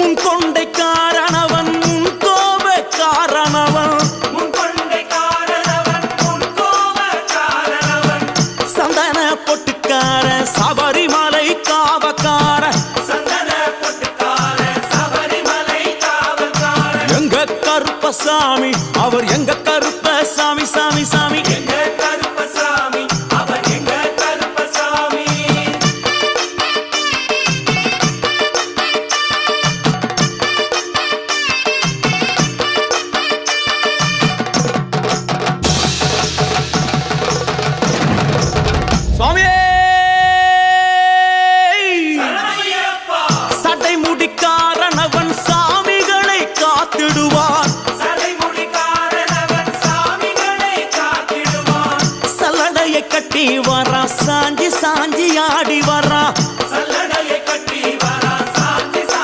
முன் கொண்டை காரணவன் முன் கோப காரணவன் சந்தன பொட்டுக்கார சபரிமலை காவக்கார எங்க கருப்பசாமி அவர் எங்க கருப்ப சாமி சாமி சாமி